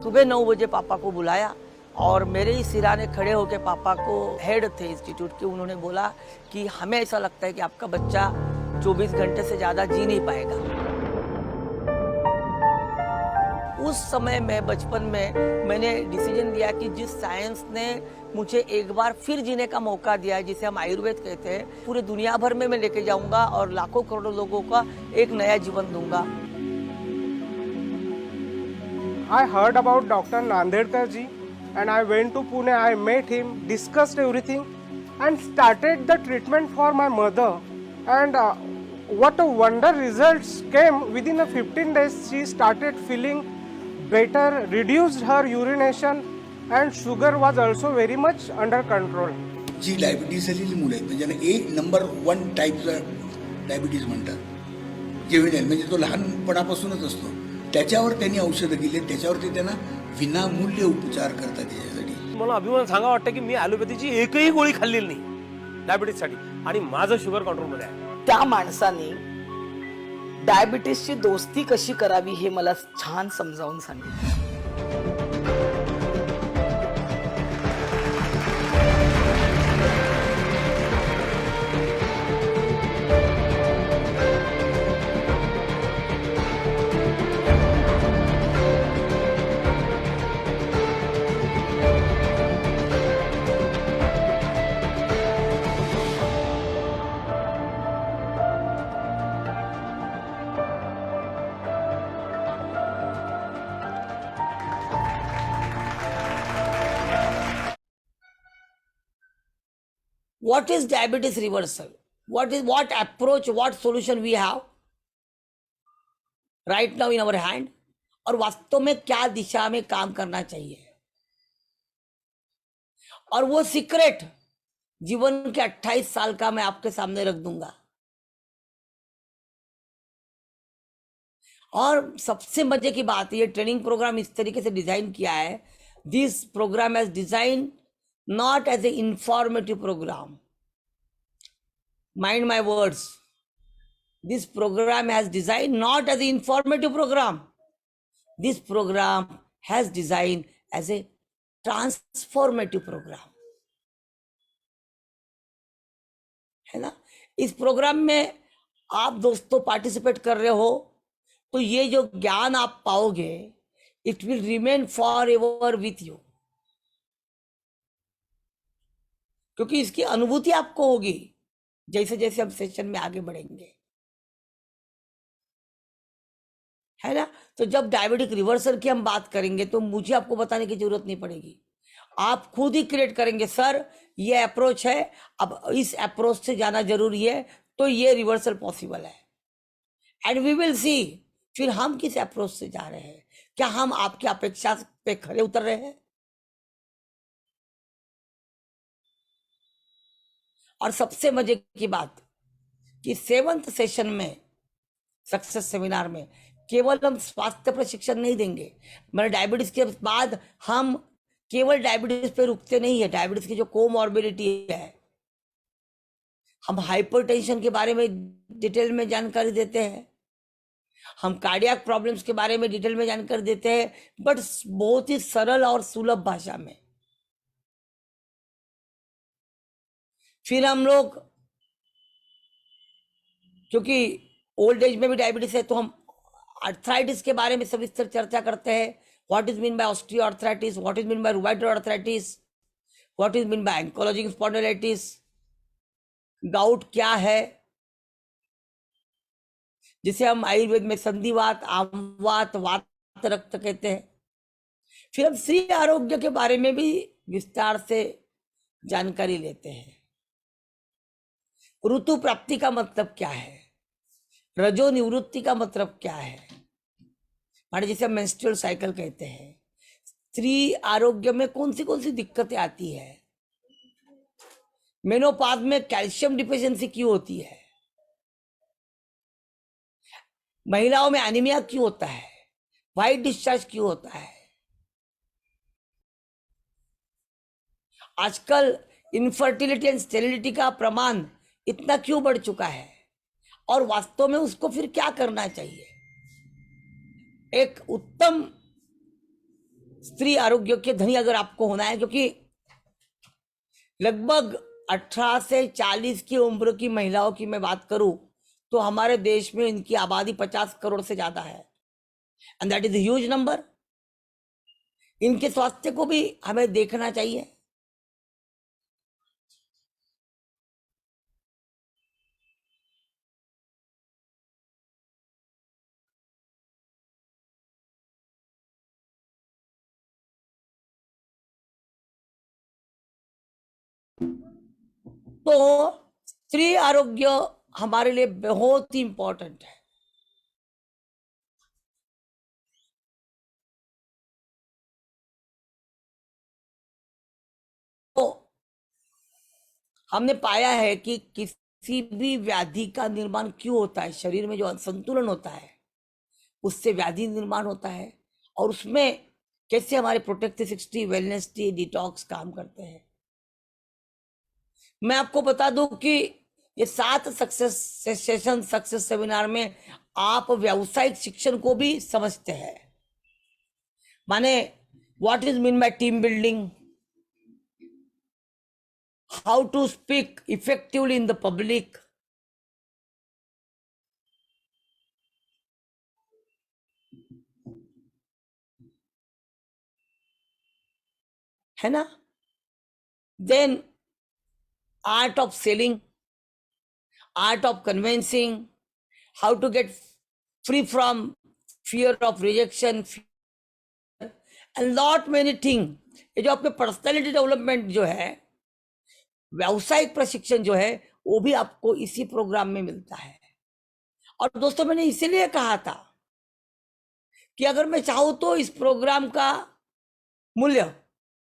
सुबह 9 बजे पापा को बुलाया और मेरे ही सिराने खड़े होकर पापा को, हेड थे इंस्टीट्यूट के, उन्होंने बोला कि हमें ऐसा लगता है कि आपका बच्चा 24 घंटे से ज़्यादा जी नहीं पाएगा। उस समय में बचपन में मैंने डिसीजन लिया कि जिस साइंस ने मुझे एक बार फिर जीने का मौका दिया है, जिसे हम आयुर्वेद कहते हैं, पूरे दुनिया भर में मैं लेके जाऊंगा और लाखों करोड़ों लोगों का एक नया जीवन दूंगा। I heard about Dr. Nandedkar ji and I went to Pune. I met him, discussed everything and started the treatment for my mother. And what a wonder results came. Within 15 days she started feeling better, reduced her urination and sugar was also very much under control. Ji diabetes झालेली मुलं आहेत म्हणजे ज्यांना एक number 1 टाईपचा diabetes म्हणतात, जेविनियल म्हणजे तो लहानपणापासूनच असतो, त्याच्यावर त्यांनी औषधं केली, त्याच्यावरती त्यांना विनामूल्य उपचार करतात. त्याच्यासाठी मला अभिमान सांगा वाटतं की मी ॲलोपॅथीची एकही गोळी खाल्लेली नाही डायबिटीजसाठी आणि माझं शुगर कंट्रोलमध्ये आहे. त्या माणसाने डायबिटीसची दोस्ती कशी करावी हे मला छान समजावून सांगितलं. What is diabetes reversal? What approach, what solution we have right now in our hand? और वास्तव में क्या दिशा में काम करना चाहिए, और वो सीक्रेट जीवन के 28 साल का मैं आपके सामने रख दूंगा. और सबसे मजे की बात, ये ट्रेनिंग प्रोग्राम इस तरीके से डिजाइन किया है. This programme as design not as an informative program. Mind my words. This program has designed not as an informative program. This program has designed as a transformative program. है ना? इस programme में आप दोस्तों participate कर रहे हो तो ये जो ज्ञान आप पाओगे, it will remain for ever with you, क्योंकि इसकी अनुभूति आपको होगी जैसे जैसे हम सेशन में आगे बढ़ेंगे, है ना. तो जब डायबिटिक रिवर्सल की हम बात करेंगे तो मुझे आपको बताने की जरूरत नहीं पड़ेगी, आप खुद ही क्रिएट करेंगे. सर ये अप्रोच है, अब इस अप्रोच से जाना जरूरी है, तो ये रिवर्सल पॉसिबल है. एंड वी विल सी फिर हम किस अप्रोच से जा रहे हैं, क्या हम आपकी अपेक्षा पे खरे उतर रहे हैं. और सबसे मजे की बात कि 7th सेशन में, सक्सेस सेमिनार में, केवल हम स्वास्थ्य प्रशिक्षण नहीं देंगे. मैंने डायबिटीज के बाद हम केवल डायबिटीज पे रुकते नहीं है. डायबिटीज की जो कोमॉर्बिडिटी है, हम हाइपरटेंशन के बारे में डिटेल में जानकारी देते हैं, हम कार्डियक प्रॉब्लम्स के बारे में डिटेल में जानकारी देते हैं, बट बहुत ही सरल और सुलभ भाषा में. फिर हम लोग, क्योंकि ओल्ड एज में भी डायबिटीज है, तो हम आर्थराइटिस के बारे में सविस्तर चर्चा करते हैं. What is mean by osteoarthritis, what is mean by rheumatoid arthritis, what is mean by ankylosing spondylitis, gout क्या है, जिसे हम आयुर्वेद में संधिवात, आमवात, वात रक्त कहते हैं. फिर हम स्त्री आरोग्य के बारे में भी विस्तार से जानकारी लेते हैं. ऋतु प्राप्ति का मतलब क्या है, रजो निवृत्ति का मतलब क्या है, माने जिसे मेंस्ट्रुअल साइकिल कहते हैं. स्त्री आरोग्य में कौन सी दिक्कतें आती है, मेनोपाज में कैल्शियम डिफिशियंसी क्यों होती है, महिलाओं में एनीमिया क्यों होता है, व्हाइट डिस्चार्ज क्यों होता है. आजकल इनफर्टिलिटी एंड स्टेरिलिटी का प्रमाण इतना क्यों बढ़ चुका है, और वास्तव में उसको फिर क्या करना चाहिए. एक उत्तम स्त्री आरोग्य के धनी अगर आपको होना है, क्योंकि लगभग 18 से 40 की उम्र की महिलाओं की मैं बात करूं तो हमारे देश में इनकी आबादी 50 करोड़ से ज्यादा है, and that is huge number. इनके स्वास्थ्य को भी हमें देखना चाहिए। तो स्त्री आरोग्य हमारे लिए बहुत ही इंपॉर्टेंट है। तो हमने पाया है कि किसी भी व्याधि का निर्माण क्यों होता है, शरीर में जो असंतुलन होता है उससे व्याधि निर्माण होता है, और उसमें कैसे हमारे प्रोटेक्टिव 60 वेलनेस टी डिटॉक्स काम करते हैं। मैं आपको बता दूं कि ये 7 सक्सेस सेशन, सक्सेस सेमिनार में आप व्यावसायिक शिक्षण को भी समझते हैं। माने what is mean by team building, how to speak effectively in the public, है ना। Then art of selling, art of convincing, how to get free from fear of rejection, and lot many thing। ये जो आपके personality development जो है, व्यावसायिक प्रशिक्षण जो है, वो भी आपको इसी प्रोग्राम में मिलता है। और दोस्तों मैंने इसीलिए कहा था कि अगर मैं चाहूं तो इस प्रोग्राम का मूल्य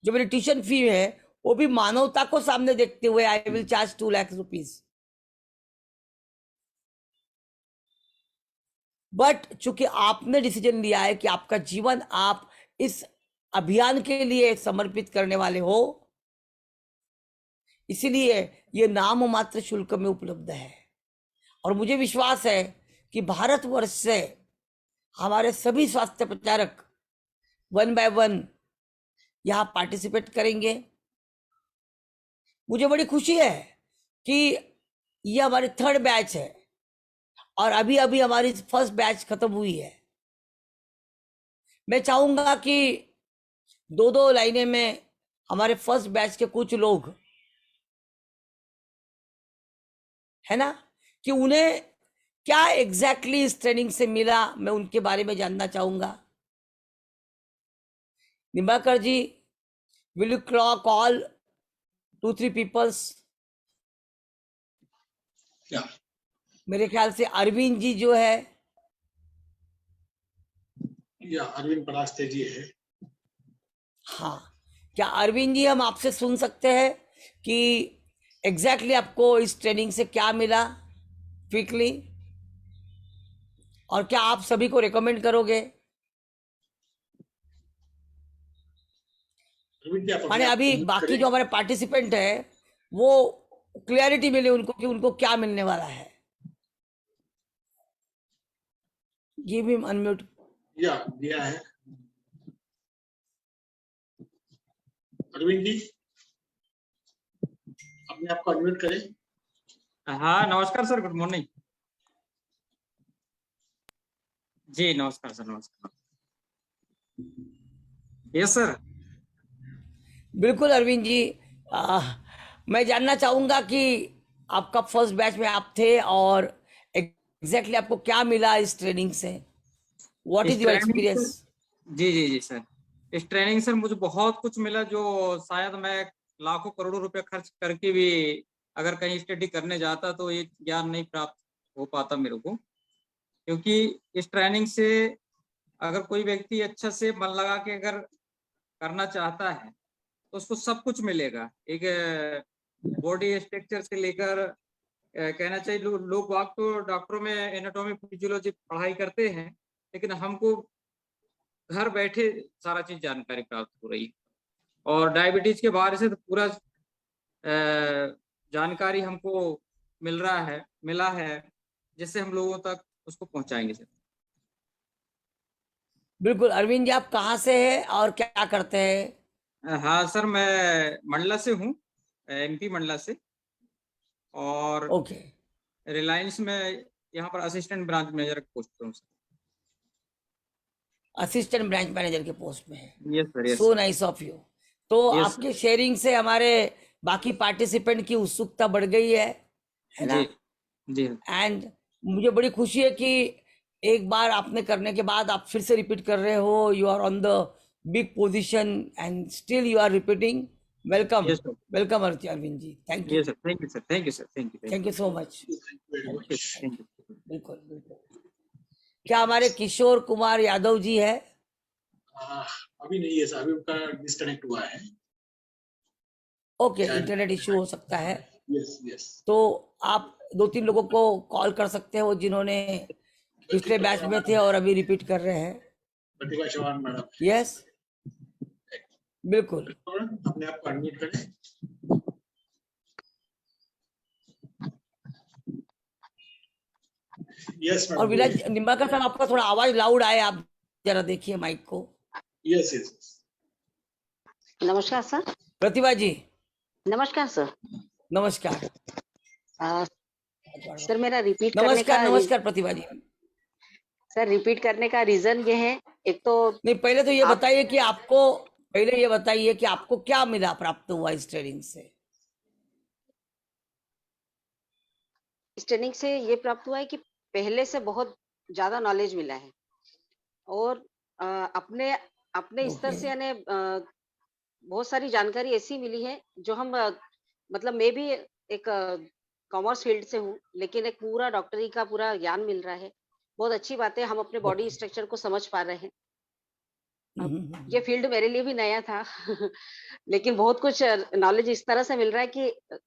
जो मेरी ट्यूशन फी है वो भी मानवता को सामने देखते हुए I will charge 2 lakh rupees. But चूंकि आपने डिसीजन लिया है कि आपका जीवन आप इस अभियान के लिए समर्पित करने वाले हो, इसीलिए ये नाम मात्र शुल्क में उपलब्ध है। और मुझे विश्वास है कि भारतवर्ष से हमारे सभी स्वास्थ्य प्रचारक 1 by 1 यहां पार्टिसिपेट करेंगे। मुझे बड़ी खुशी है कि ये हमारी 3rd बैच है और अभी अभी हमारी फर्स्ट बैच खत्म हुई है। मैं चाहूंगा कि 2-2 लाइनें में हमारे फर्स्ट बैच के कुछ लोग, है ना, कि उन्हें क्या एग्जैक्टली इस ट्रेनिंग से मिला, मैं उनके बारे में जानना चाहूंगा। निम्बाकर जी, विल यू कॉल 2-3 पीपल्स? क्या मेरे ख्याल से अरविंद जी जो है, या अरविंद परास्ते जी है। हाँ, क्या अरविंद जी हम आपसे सुन सकते हैं कि एग्जैक्टली आपको इस ट्रेनिंग से क्या मिला क्विकली, और क्या आप सभी को रिकमेंड करोगे? अरविंद जी, आप माने अपने आप अभी को mute बाकी करें। जो हमारे पार्टिसिपेंट है वो क्लियरिटी मिले उनको कि उनको क्या मिलने वाला है। Give him unmute. या दिया है अरविंद जी, अपने आप को अनम्यूट करें। हाँ नमस्कार सर, गुड मॉर्निंग जी। नमस्कार सर, नमस्कार। Yes sir. बिल्कुल अरविंद जी, मैं जानना चाहूंगा कि आपका फर्स्ट बैच में आप थे और एग्जैक्टली आपको क्या मिला इस ट्रेनिंग से, what is is your training experience? जी जी जी सर, इस ट्रेनिंग से मुझे बहुत कुछ मिला जो शायद मैं लाखों करोड़ों रुपए खर्च करके भी अगर कहीं स्टडी करने जाता तो ये ज्ञान नहीं प्राप्त हो पाता मेरे को। क्योंकि इस ट्रेनिंग से अगर कोई व्यक्ति अच्छा से मन लगा के अगर करना चाहता है तो उसको सब कुछ मिलेगा। एक बॉडी स्ट्रक्चर से लेकर कहना चाहिए लोग वाक तो डॉक्टरों में एनाटॉमी फिजियोलॉजी पढ़ाई करते हैं, लेकिन हमको घर बैठे सारा चीज जानकारी प्राप्त हो रही है। और डायबिटीज के बारे से तो पूरा जानकारी हमको मिला है, जिससे हम लोगों तक उसको पहुंचाएंगे सर। बिल्कुल अरविंद जी, आप कहाँ से हैं और क्या करते हैं? हाँ सर, मैं मंडला से हूँ, एमपी मंडला से। और ओके, रिलायंस में यहाँ पर असिस्टेंट ब्रांच मैनेजर पोस्ट पर हूँ सर। असिस्टेंट ब्रांच मैनेजर के पोस्ट में है। Yes sir, yes so sir, nice of you. तो यस आपके शेयरिंग से हमारे बाकी पार्टिसिपेंट की उत्सुकता बढ़ गई है ना? जी जी। एंड मुझे बड़ी खुशी है कि एक बार आपने करने के बाद आप फिर से रिपीट कर रहे हो। You are on the big position and still you are repeating. Welcome, Yes, sir. Welcome Arvind ji, thank you, yes sir, thank you sir, thank you sir, thank you, thank you so much. Thank you very thank you, much. Thank you. बिल्कुल बिल्कुल। क्या हमारे किशोर कुमार यादव जी है? अभी नहीं है sir, अभी उनका डिस्कनेक्ट हुआ है। ओके, इंटरनेट इशू हो सकता है। Yes yes. तो आप 2-3 लोगों को कॉल कर सकते हो जिन्होंने पिछले बैच में थे और अभी रिपीट कर रहे हैं। प्रतिभा चौहान मैडम, यस, बिल्कुल। अपने आप को अनम्यूट करें। यस और मैडम। विराज निम्बाकर साहब, आपका थोड़ा आवाज लाउड आए, आप जरा देखिए माइक को। Yes yes. नमस्कार सर। प्रतिभा जी, नमस्कार सर। नमस्कार। सर मेरा रिपीट करने का नमस्कार नमस्कार प्रतिभा जी। सर रिपीट करने का रीजन ये है, एक तो नहीं, पहले तो ये आप- बताइए कि आपको, पहले ये बताइए कि आपको क्या मिला, प्राप्त हुआ इस ट्रेनिंग से? इस ट्रेनिंग से ये प्राप्त हुआ है कि पहले से बहुत ज्यादा नॉलेज मिला है और अपने अपने स्तर ओके, से यानी बहुत सारी जानकारी ऐसी मिली है जो हम मतलब मैं भी एक कॉमर्स फील्ड से हूँ, लेकिन एक पूरा डॉक्टरी का पूरा ज्ञान मिल रहा है। बहुत अच्छी बात है, हम अपने बॉडी स्ट्रक्चर को समझ पा रहे हैं। ये फील्ड मेरे लिए भी नया था लेकिन बहुत कुछ नॉलेज इस तरह से मिल रहा है कि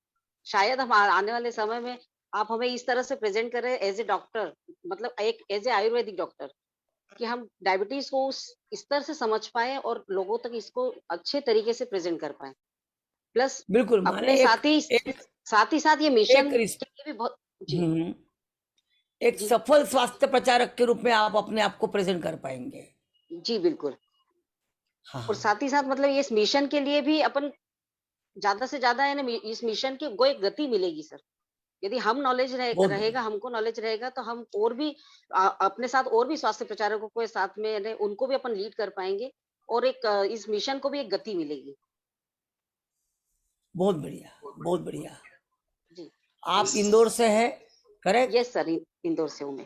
शायद हम आने वाले समय में आप हमें इस तरह से प्रेजेंट करें एज ए डॉक्टर, मतलब एक एज ए आयुर्वेदिक डॉक्टर, कि हम डायबिटीज को उस स्तर से समझ पाए और लोगों तक इसको अच्छे तरीके से प्रेजेंट कर पाए। प्लस बिल्कुल। माने अपने साथ ही साथ ये मिशन के लिए भी बहुत जी एक जी सफल स्वास्थ्य प्रचारक के रूप में आप अपने आप को प्रेजेंट कर पाएंगे। जी बिल्कुल। हाँ, और साथ ही साथ मतलब ये इस मिशन के लिए भी अपन ज्यादा से ज्यादा है ना, इस मिशन की को एक गति मिलेगी सर। यदि हम नॉलेज बहुत रहेगा, हमको नॉलेज रहेगा तो हम और भी अपने साथ और भी स्वास्थ्य प्रचारकों को साथ में यानी उनको भी अपन लीड कर पाएंगे और एक इस मिशन को भी एक गति मिलेगी। बहुत बढ़िया, बहुत बढ़िया। जी आप इंदौर से हैं, करेक्ट? यस सर, इंदौर से हूँ मैं।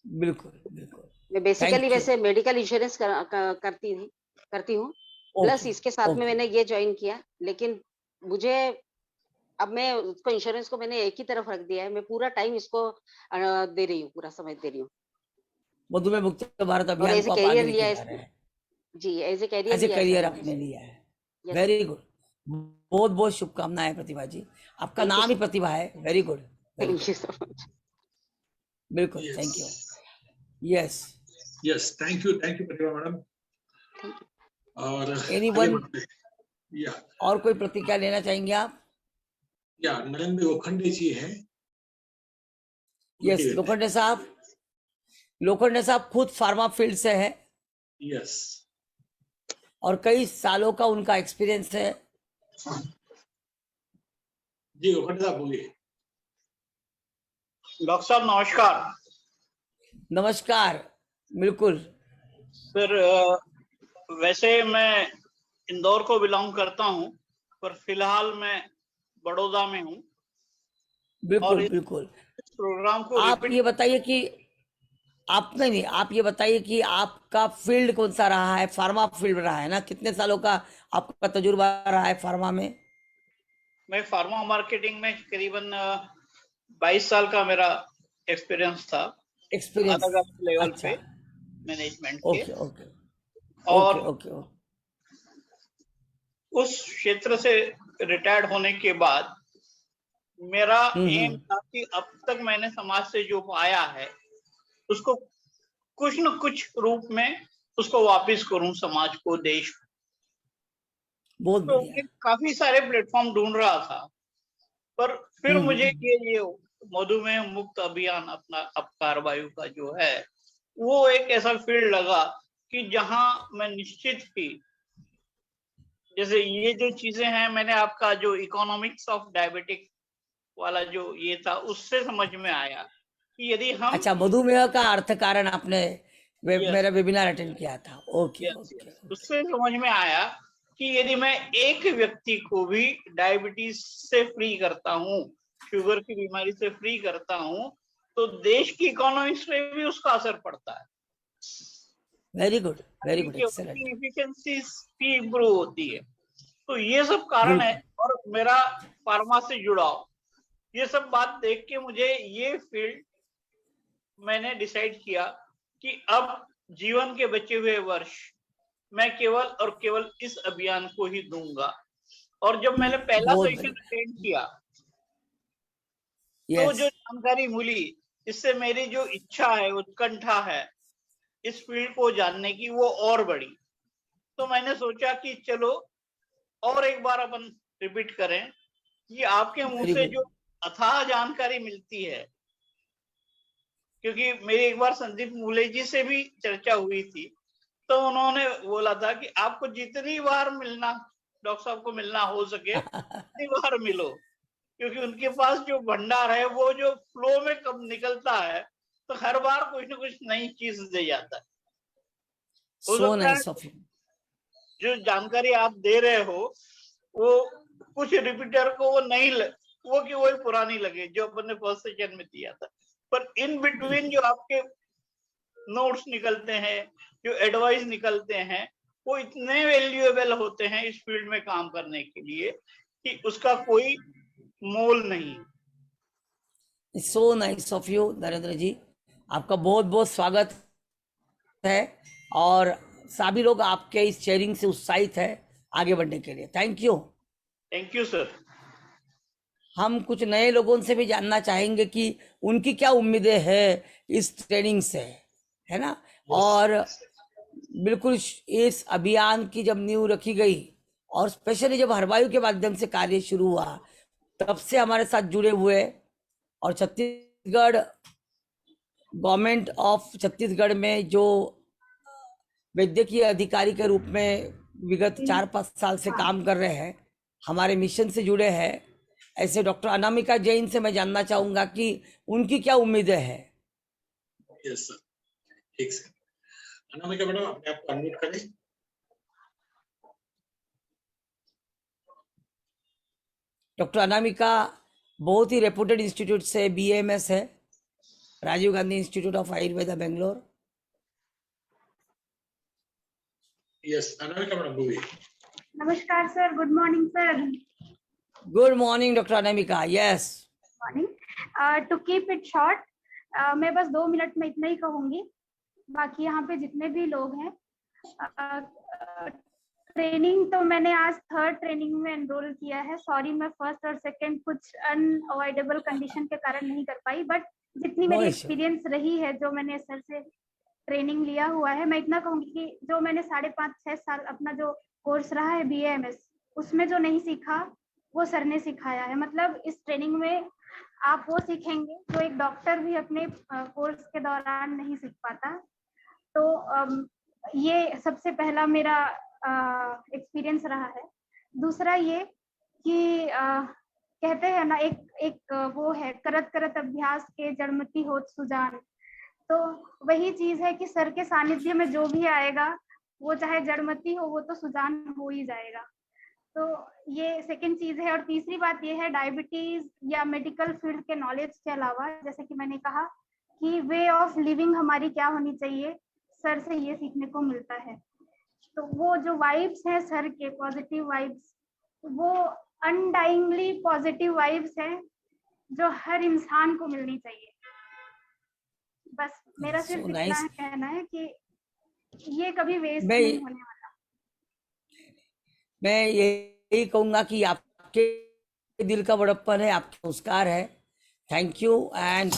बिल्कुल बिल्कुल। मैं बेसिकली Thank you. वैसे मेडिकल इंश्योरेंस करती हूँ, प्लस ओके, इसके साथ में ओके। मैंने ये ज्वाइन किया, लेकिन मुझे अब मैं उसको इंश्योरेंस को मैंने एक ही तरफ रख दिया है। मैं पूरा टाइम इसको दे रही हूँ, पूरा समय दे रही हूँ मधुमेह मुक्त भारत और अभियान एज ए को आप कैरियर आगे लिया लेके है जा रहे हैं। जी, as a career as a लिया है करियर सर आपने मैंने। लिया है। यस वेरी गुड, बहुत बहुत शुभकामनाएं प्रतिभा जी। आपका Thank you, नाम ही sir. प्रतिभा है। Very good, very thank you so much. बिल्कुल, Yes. Thank you. Yes, yes, thank you Pratibha madam. और Anyone? आगे बढ़ते हैं। या और कोई प्रतिक्रिया लेना चाहेंगे आप? नरेंद्र लोखंडे जी है। यस, लोखंडे साहब, लोखंडे साहब खुद फार्मा फील्ड से है यस। और कई सालों का उनका एक्सपीरियंस है। जी लोखंडे साहब बोलिए। डॉक्टर साहब नमस्कार। नमस्कार, बिल्कुल। सर वैसे मैं इंदौर को बिलोंग करता हूं, पर फिलहाल मैं बड़ौदा में हूं। बिल्कुल और बिल्कुल। इस प्रोग्राम को आप ये बताइए कि आप नहीं, आप ये बताइए कि आपका फील्ड कौन सा रहा है? फार्मा फील्ड रहा है ना? कितने सालों का आपका तजुर्बा रहा है फार्मा में? मैं फार्मा मार्केटिंग में करीबन 22 साल का मेरा एक्सपीरियंस था, एक्सपीरियंस? अलग अलग लेवल अच्छा, पे मैनेजमेंट ओके के। ओके और ओके ओके। उस क्षेत्र से रिटायर्ड होने के बाद मेरा एम था कि अब तक मैंने समाज से जो पाया है उसको कुछ न कुछ रूप में उसको वापस करूं समाज को, देश को। बहुत तो बढ़िया। मैं काफी सारे प्लेटफॉर्म ढूंढ रहा था, पर फिर मुझे ये मधुमेह मुक्त अभियान अपना अपकार वायु का जो है वो एक ऐसा फील्ड लगा कि जहां मैं निश्चित थी, जैसे ये जो चीजें हैं, मैंने आपका जो इकोनॉमिक्स ऑफ डायबिटिक वाला जो ये था, उससे समझ में आया कि यदि हम अच्छा, मधुमेह का अर्थ कारण आपने Yes. मेरा वेबिनार अटेंड किया था। Okay okay. उससे समझ में आया कि यदि मैं एक व्यक्ति को भी डायबिटीज से फ्री करता हूँ, शुगर की बीमारी से फ्री करता हूँ, तो देश की इकोनॉमिक्स पे भी उसका असर पड़ता है। Very good, excellent. एफिशिएंसी भी इम्प्रूव होती है। तो ये सब कारण है, और मेरा फार्मा से जुड़ाव, ये सब बात देख के मुझे ये फील्ड मैंने डिसाइड किया कि अब जीवन के बचे हुए वर्ष मैं केवल और केवल इस अभियान को ही दूंगा। और जब मैंने पहला बहुत सेशन अटेंड किया, तो यस, जो जानकारी मिली, इससे मेरी जो इच्छा है, उत्कंठा है इस फील्ड को जानने की, वो और बढ़ी। तो मैंने सोचा कि चलो और एक बार अपन रिपीट करें कि आपके मुंह Very से good. जो अथाह जानकारी मिलती है, क्योंकि मेरी एक बार संदीप मूले जी से भी चर्चा हुई थी, तो उन्होंने बोला था कि आपको जितनी बार मिलना, डॉक्टर साहब को मिलना हो सके उतनी बार मिलो, क्योंकि उनके पास जो भंडार है, वो जो फ्लो में कब निकलता है, तो हर बार कुछ न कुछ नई चीज दे जाता है। हो सो सकता है नाइस ऑफ यू। जो जानकारी आप दे रहे हो, वो कुछ रिपीटर को वो नहीं वो कि वही पुरानी लगे जो अपन ने फर्स्ट सेशन में दिया था, पर इन बिटवीन जो आपके नोट्स निकलते हैं, जो एडवाइस निकलते हैं, वो इतने वैल्यूएबल होते हैं इस फील्ड में काम करने के लिए कि उसका कोई मोल नहीं। So nice of you Narendra ji, आपका बहुत बहुत स्वागत है, और सभी लोग आपके इस शेयरिंग से उत्साहित है आगे बढ़ने के लिए। Thank you sir. हम कुछ नए लोगों से भी जानना चाहेंगे कि उनकी क्या उम्मीदें हैं इस ट्रेनिंग से, है ना। और बिल्कुल इस अभियान की जब नींव रखी गई, और स्पेशली जब हरवायु के माध्यम से कार्य शुरू हुआ, तब से हमारे साथ जुड़े हुए, और छत्तीसगढ़ गवर्नमेंट ऑफ छत्तीसगढ़ में जो वैद्यकीय अधिकारी के रूप में विगत 4-5 साल से काम कर रहे हैं, हमारे मिशन से जुड़े हैं, ऐसे डॉक्टर अनामिका जैन से मैं जानना चाहूंगा कि उनकी क्या उम्मीदें हैं। यस सर, ठीक से। अनामिका मैडम, अपने आप को अनम्यूट करें। डॉक्टर अनामिका बहुत ही रेपुटेड इंस्टीट्यूट से BAMS है, Rajiv Gandhi institute of Ayurveda Bangalore. Yes, Anamika madam बोलिए। नमस्कार sir, good morning sir. Good morning doctor Anamika. Yes morning. To keep it short, मैं बस 2 मिनट में इतना ही कहूंगी। बाकी यहाँ पे जितने भी लोग हैं, ट्रेनिंग तो मैंने आज 3rd ट्रेनिंग में एनरोल किया है। सॉरी, मैं 1st और 2nd कुछ अनअवॉइडेबल कंडीशन के कारण नहीं कर पाई, बट जितनी मेरी एक्सपीरियंस रही है, जो मैंने सर से ट्रेनिंग लिया हुआ है, मैं इतना कहूंगी कि जो मैंने 5.5-6 साल अपना जो कोर्स रहा है BAMS, उसमें जो नहीं सीखा वो सर ने सिखाया है। मतलब इस ट्रेनिंग में आप वो सीखेंगे जो एक डॉक्टर भी अपने कोर्स के दौरान नहीं सीख पाता। तो ये सबसे पहला मेरा एक्सपीरियंस रहा है। दूसरा ये कि कहते हैं ना, एक वो है, करत करत अभ्यास के जड़मति होत सुजान। तो वही चीज है कि सर के सानिध्य में जो भी आएगा, वो चाहे जड़मति हो, वो तो सुजान हो ही जाएगा। तो ये सेकंड चीज है। और तीसरी बात ये है, डायबिटीज या मेडिकल फील्ड के नॉलेज के अलावा, जैसे कि मैंने कहा कि वे ऑफ लिविंग हमारी क्या होनी चाहिए, सर से ये सीखने को मिलता है। तो वो जो वाइब्स है सर के, पॉजिटिव वाइब्स, वो अनडाइंगली पॉजिटिव वाइब्स है जो हर इंसान को मिलनी चाहिए। बस मेरा सिर्फ इतना कहना है कि ये कभी वेस्ट नहीं होने वाला। मैं यही कहूंगा कि आपके दिल का बड़प्पन है, आपके संस्कार है। Thank you. एंड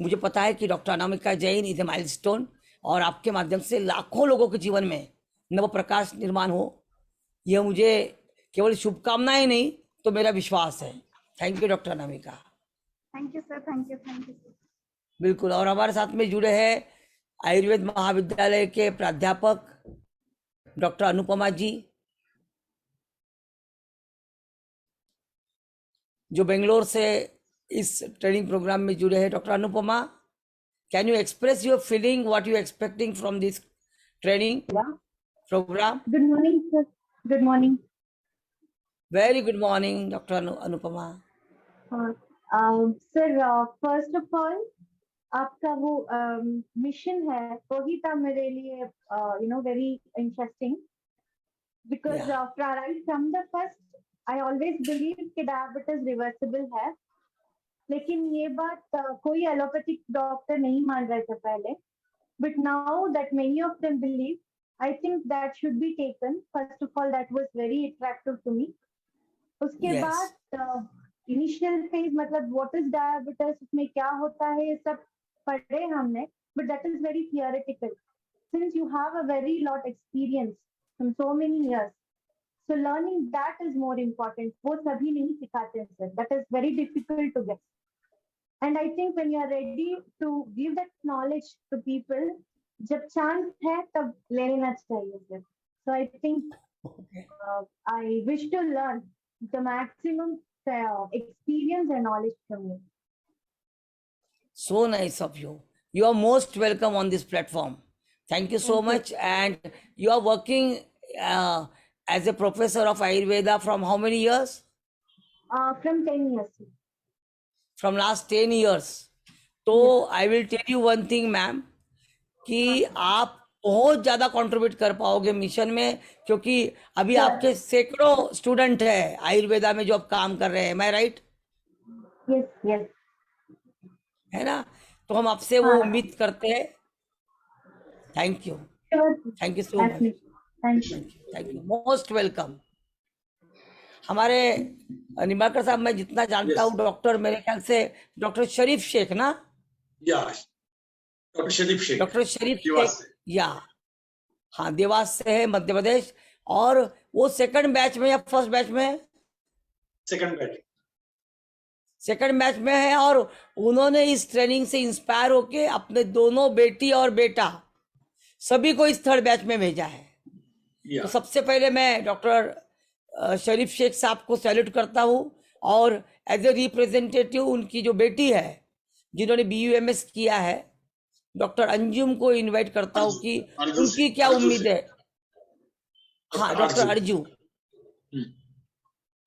मुझे पता है कि doctor Anamika Jain is a milestone, और आपके माध्यम से लाखों लोगों के जीवन में नव प्रकाश निर्माण हो, यह मुझे केवल शुभकामनाएं नहीं तो मेरा विश्वास है। Thank you doctor Anamika. Thank you sir, thank you sir. बिल्कुल। और हमारे साथ में जुड़े हैं आयुर्वेद महाविद्यालय के प्राध्यापक डॉक्टर अनुपमा जी, जो बेंगलोर से इस ट्रेनिंग प्रोग्राम में जुड़े हैं. Doctor Anupama, can you express your feeling, what you expecting from this training program? Good morning, sir. Good morning. Very good morning, Dr. Anupama. Sir, first of all, आपका वो मिशन है वही था मेरे लिए very interesting because Yeah. right from the first I always believed कि diabetes reversible है, लेकिन ये बात कोई एलोपैथिक डॉक्टर नहीं मान रहे थे पहले, but now that many of them believe, I think that should be taken. First of all, that was very attractive to me. उसके Yes. बाद इनिशियल फेज मतलब व्हाट इज डायबिटीज, उसमें क्या होता है, ये सब पढ़े हमने, but that is very theoretical. Since you have a very lot experience from so many years, so learning that is more important. वो सभी नहीं सिखाते हैं sir, that is very difficult to get. And I think when you are ready to give that knowledge to people, जब chance है तब ले लेना चाहिए sir. So I think I wish to learn the maximum experience and knowledge from you. So nice of you. You are most welcome on this platform. Thank you so much. And you are working as a professor of Ayurveda from how many years? From 10 years. From last 10 years. So I will tell you one thing, ma'am, कि आप बहुत ज्यादा contribute कर पाओगे mission में, क्योंकि अभी आपके सैकड़ों स्टूडेंट है आयुर्वेदा में जो आप काम कर रहे हैं. मैं राइट? Yes yes. है ना? तो हम आपसे वो उम्मीद करते हैं. Thank you. Thank you so much. Thank you. Most welcome. हमारे निम्बाकर साहब, मैं जितना जानता हूँ डॉक्टर, मेरे ख्याल से डॉक्टर शरीफ शेख ना? या डॉक्टर शरीफ शेख. डॉक्टर शरीफ देवास शेख, या हाँ, देवास से है, मध्य प्रदेश. और वो सेकंड बैच में या फर्स्ट बैच में? Second batch. सेकंड बैच में है. और उन्होंने इस ट्रेनिंग से इंस्पायर होके अपने दोनों बेटी और बेटा सभी को इस थर्ड बैच में भेजा है. तो सबसे पहले मैं डॉक्टर शरीफ शेख साहब को सैल्यूट करता हूँ, और एज ए रिप्रेजेंटेटिव उनकी जो बेटी है जिन्होंने BUMS किया है, डॉक्टर अंजुम को इनवाइट करता हूँ कि उनकी क्या उम्मीद है. हाँ, डॉक्टर अर्जू.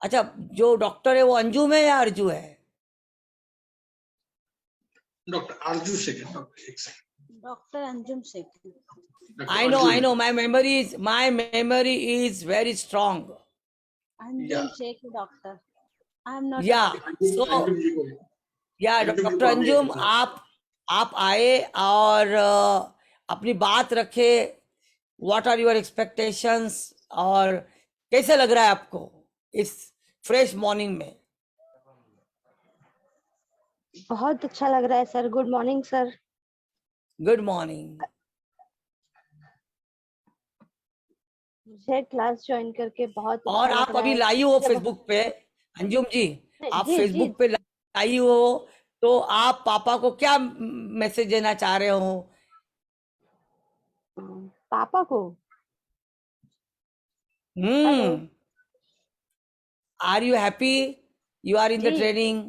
अच्छा, जो डॉक्टर है वो अंजुम है या अर्जू है? Doctor Arju Sheikh. Doctor Anjum Sheikh. I know. My memory is very strong. Anjum Sheikh doctor. I am not. Yeah. So, yeah, doctor Anjum, आप आए और अपनी बात रखे. व्हाट आर योर एक्सपेक्टेशंस, और कैसे लग रहा है आपको इस फ्रेश मॉर्निंग में? बहुत अच्छा लग रहा है sir. Good morning sir. Good morning. मुझे क्लास ज्वाइन करके बहुत अच्छा और लग आप रहा अभी है. लाइव हो फेसबुक पे, अंजुम जी? आप जी, फेसबुक पे लाइव हो, तो आप पापा को क्या मैसेज देना चाह रहे हो? पापा को? Are you happy? You are in the training?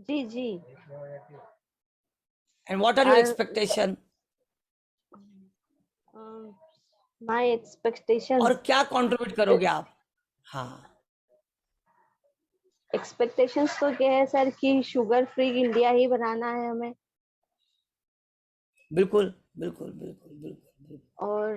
जी जी. And what are your expectation? My expectation. और क्या कंट्रीब्यूट करोगे आप? हाँ, एक्सपेक्टेशंस तो क्या है सर कि शुगर फ्री इंडिया ही बनाना है हमें. बिल्कुल बिल्कुल बिल्कुल बिल्कुल. और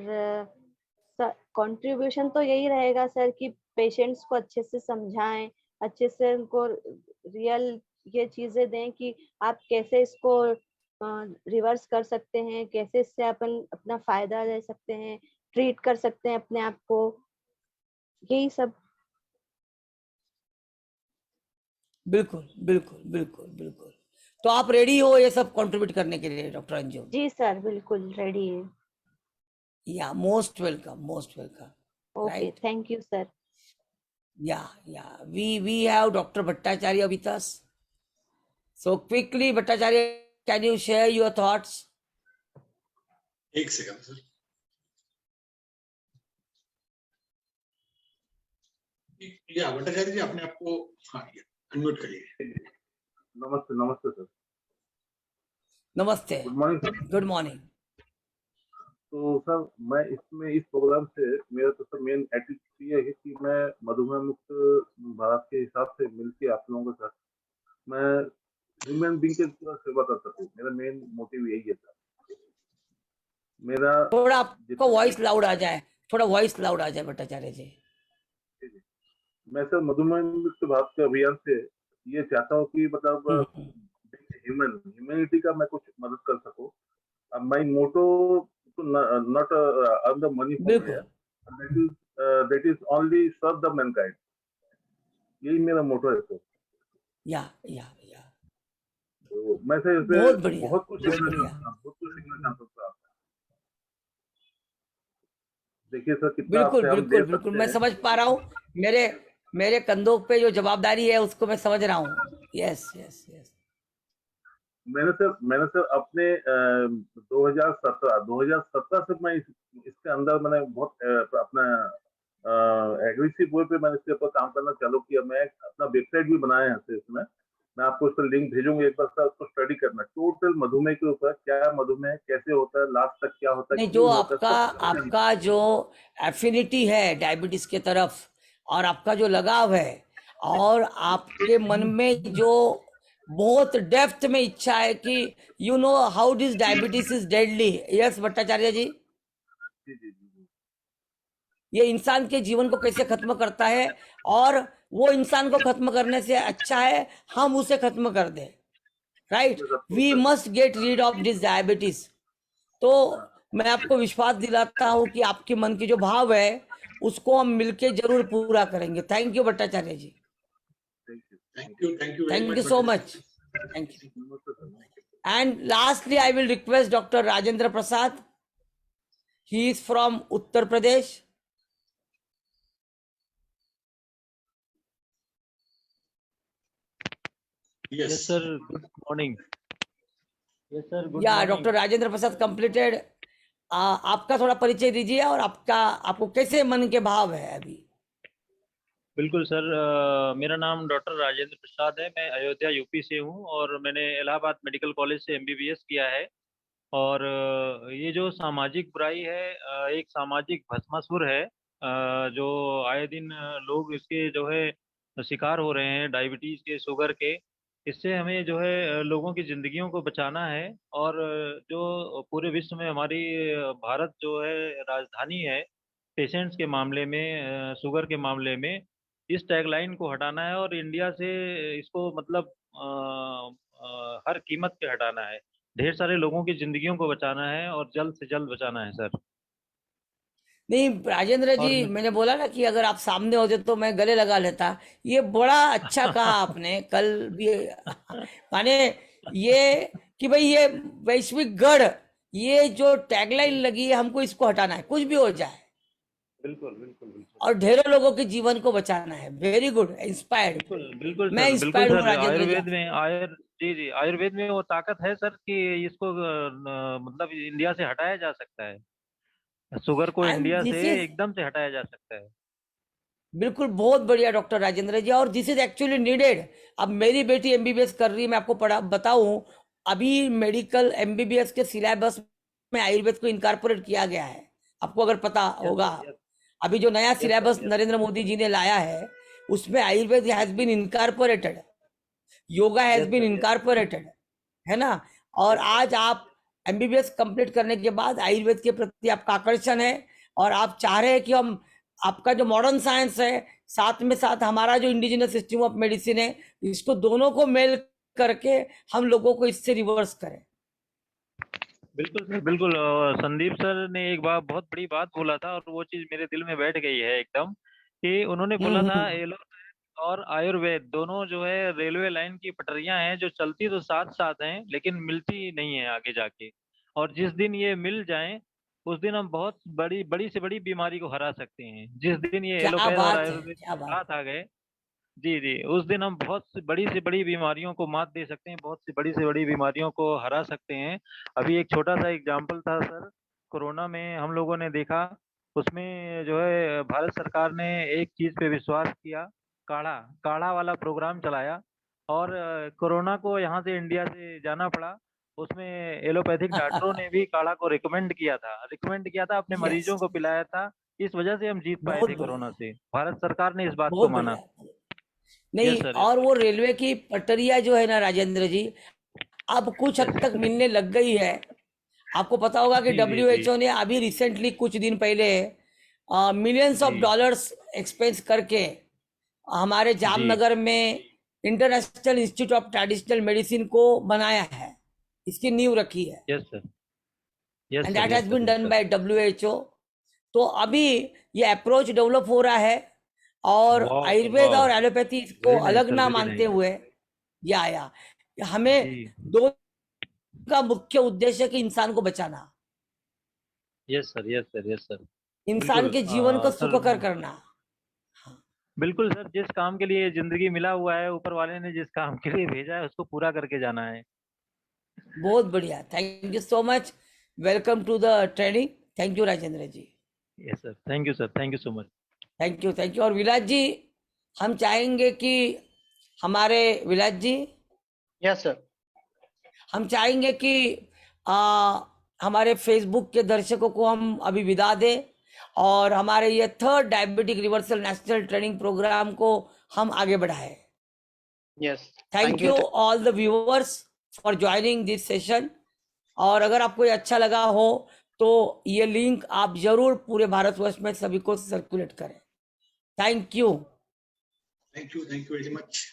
कंट्रीब्यूशन तो यही रहेगा सर कि पेशेंट्स को अच्छे से समझाएं, अच्छे से उनको रियल ये चीजें दें कि आप कैसे इसको रिवर्स कर सकते हैं, कैसे इससे अपन अपना फायदा ले सकते हैं, ट्रीट कर सकते हैं अपने आप को, यही सब. बिल्कुल बिल्कुल बिल्कुल बिल्कुल. तो आप रेडी हो ये सब कंट्रीब्यूट करने के लिए डॉक्टर अंजुम? जी सर, बिल्कुल रेडी है. या most welcome, most welcome. Okay, thank you sir. Yeah. We have Dr. Bhattacharya with us. So quickly, Bhattacharya, can you share your thoughts? एक सेकंड सर. या भट्टाचार्य जी अपने आप को अनम्यूट करिए। नमस्ते नमस्ते सर। नमस्ते, good morning sir. Good morning. तो सर मैं इसमें इस प्रोग्राम से मेरा तो सर मेन एटीट्यूड ये है कि मैं मधुमेह मुक्त भारत के हिसाब से मिलके आप लोगों के साथ मैं ह्यूमन बींग के पूरा सेवा कर सकूं। मेरा मेन मोटिव यही है सर। मेरा थोड़ा आपका वॉइस लाउड आ जाए, थोड़ा वॉइस लाउड आ जाए भट्टाचार्य जी। मैं सर मधुमेह मुक्त भारत के अभियान से ये चाहता हूँ कि मतलब ह्यूमैनिटी का मैं कुछ मदद कर सकूं। My motto to not earn the money from बिल्कुल, here. That is only serve the mankind. यही मेरा मोटो है सर। या तो मैं सर इस पे बहुत बढ़िया, बहुत कुछ बहुत सीखना बढ़िया। चाहता हूँ, बहुत कुछ सीखना चाहता हूँ सर आपसे। देखिए सर कितना बिल्कुल आपसे हम बिल्कुल दे बिल्कुल सकते मैं हैं। समझ पा रहा हूँ। मेरे कंधों पे जो जवाबदारी है उसको मैं समझ रहा हूँ। Yes yes yes. मैंने सर अपने 2017 से मैं इसके अंदर मैंने बहुत अपना एग्रेसिव वे पे मैंने इसके ऊपर काम करना चालू किया। मैं अपना वेबसाइट भी बनाया है सर इसमें। मैं आपको इस पर लिंक भेजूंगा, एक बार सर उसको स्टडी करना। टोटल मधुमेह के ऊपर क्या मधुमेह कैसे होता है, लास्ट तक क्या होता है, नहीं, जो क्यों होता है, सब आपका जो एफिनिटी है डायबिटीज के तरफ और आपका जो लगाव है और आपके मन में जो बहुत डेप्थ में इच्छा है कि you know how this diabetes is deadly. Yes Bhattacharya ji, जी जी जी। ये इंसान के जीवन को कैसे खत्म करता है और वो इंसान को खत्म करने से अच्छा है हम उसे खत्म कर दें। Right, we must get rid of this diabetes. तो मैं आपको विश्वास दिलाता हूं कि आपके मन की जो भाव है उसको हम मिलके जरूर पूरा करेंगे। Thank you Bhattacharya ji, thank you very thank you much so much, thank you. And lastly I will request doctor Rajendra Prasad, he is from Uttar Pradesh. Yes sir, good morning. Yes sir, good या morning. Doctor Rajendra Prasad completed. आपका थोड़ा परिचय दीजिए और आपको कैसे मन के भाव है अभी। बिल्कुल सर, मेरा नाम डॉक्टर राजेंद्र प्रसाद है। मैं अयोध्या यूपी से हूँ और मैंने इलाहाबाद मेडिकल कॉलेज से एमबीबीएस किया है। और ये जो सामाजिक बुराई है, एक सामाजिक भस्मासुर है, जो आए दिन लोग इसके जो है शिकार हो रहे हैं, डायबिटीज के, शुगर के। इससे हमें जो है लोगों की जिंदगियों को बचाना है। और जो पूरे विश्व में हमारी भारत जो है राजधानी है पेशेंट्स के मामले में, शुगर के मामले में, इस टैगलाइन को हटाना है और इंडिया से इसको मतलब हर कीमत पे हटाना है। ढेर सारे लोगों की जिंदगियों को बचाना है और जल्द से जल्द बचाना है सर। नहीं राजेंद्र और जी, मैंने बोला ना कि अगर आप सामने होते तो मैं गले लगा लेता। ये बड़ा अच्छा कहा आपने कल भी। माने ये कि भाई ये वैश्विक गढ़, ये जो टैगलाइन लगी है हमको इसको हटाना है, कुछ भी हो जाए। बिल्कुल बिल्कुल बिल्कुल। और ढेरों लोगों के जीवन को बचाना है। Very good, inspired. बिल्कुल बिल्कुल मैं सर, बिल्कुल इंस्पायर्ड हूँ सर। राजेंद्र जी। आयुर्वेद में जी जी, आयुर्वेद में वो ताकत है सर कि इसको मतलब इंडिया से हटाया जा सकता है। शुगर को एंड इंडिया दिस से इज एकदम से हटाया जा सकता है। बिल्कुल बहुत बढ़िया डॉक्टर राजेंद्र जी, और दिस इज एक्चुअली नीडेड। अब मेरी बेटी एमबीबीएस कर रही है, मैं आपको बताऊं अभी मेडिकल एमबीबीएस के सिलेबस में आयुर्वेद को इनकारपोरेट किया गया है। आपको अगर पता होगा, अभी जो नया सिलेबस नरेंद्र मोदी जी ने लाया है उसमें Ayurveda has been incorporated, yoga has been incorporated, है ना। और आज आप एमबीबीएस कंप्लीट करने के बाद आयुर्वेद के प्रति आपका आकर्षण है और आप चाह रहे हैं कि हम आपका जो मॉडर्न साइंस है साथ में साथ हमारा जो इंडिजिनस सिस्टम ऑफ मेडिसिन है, इसको दोनों को मेल करके हम लोगों को इससे रिवर्स करें। बिल्कुल सर, बिल्कुल। संदीप सर ने एक बार बहुत बड़ी बात बोला था और वो चीज मेरे दिल में बैठ गई है एकदम, कि उन्होंने बोला था एलोपैथ और आयुर्वेद दोनों जो है रेलवे लाइन की पटरियां हैं, जो चलती तो साथ साथ हैं लेकिन मिलती नहीं है आगे जाके। और जिस दिन ये मिल जाएं उस दिन हम बहुत बड़ी बड़ी से बड़ी बीमारी को हरा सकते हैं। जिस दिन ये क्या एलोपैथ और बात है, आयुर्वेद क्या बात। साथ आ गए, जी जी, उस दिन हम बहुत से बड़ी बीमारियों को मात दे सकते हैं, बहुत सी बड़ी से बड़ी बीमारियों को हरा सकते हैं। अभी एक छोटा सा एग्जाम्पल था सर, कोरोना में हम लोगों ने देखा उसमें जो है भारत सरकार ने एक चीज पे विश्वास किया, काढ़ा काढ़ा वाला प्रोग्राम चलाया, और कोरोना को यहाँ से इंडिया से जाना पड़ा। उसमें एलोपैथिक डॉक्टरों ने भी काढ़ा को रिकमेंड किया था, अपने यस, मरीजों को पिलाया था। इस वजह से हम जीत पाए बहुत थे बढ़िया, कोरोना से। भारत सरकार ने इस बात को बहुत माना। बढ़िया। नहीं, यस सर, और वो रेलवे की पटरियां जो है ना राजेंद्र जी, अब कुछ हद तक मिलने लग गई है। आपको पता होगा कि जी जी जी WHO ने अभी रिसेंटली कुछ दिन पहले मिलियंस ऑफ जी डॉलर्स एक्सपेंस करके हमारे जी जामनगर में international institute of traditional medicine को बनाया है, इसकी नींव रखी है, yes sir, yes and sir, that yes has sir, been yes done sir. By WHO। तो अभी ये अप्रोच डेवलप हो रहा है, और वाह आयुर्वेद वाह, और एलोपैथी इसको वेरी नाइस अलग सर, ना वेरी मानते नाइस। हुए या हमें जी, दो का मुख्य उद्देश्य है कि इंसान को बचाना, yes sir, yes sir, yes sir. इंसान बिल्कुल के जीवन को सर, सुखकर करना। बिल्कुल सर, जिस काम के लिए जिंदगी मिला हुआ है, ऊपर वाले ने जिस काम के लिए भेजा है उसको पूरा करके जाना है। बहुत बढ़िया, thank you so much, welcome to the training. Thank you Rajendra ji, yes sir, thank you sir, thank you so much. Thank you. और विलास जी, हम चाहेंगे कि हमारे विलास जी, यस सर। हम चाहेंगे कि हमारे फेसबुक के दर्शकों को हम अभी विदा दें, और हमारे ये 3rd diabetic reversal national training programme को हम आगे बढ़ाएं। Yes, thank you all the viewers for joining this session. और अगर आपको ये अच्छा लगा हो तो ये लिंक आप जरूर पूरे भारतवर्ष में सभी को सर्कुलेट करें। Thank you thank you very much.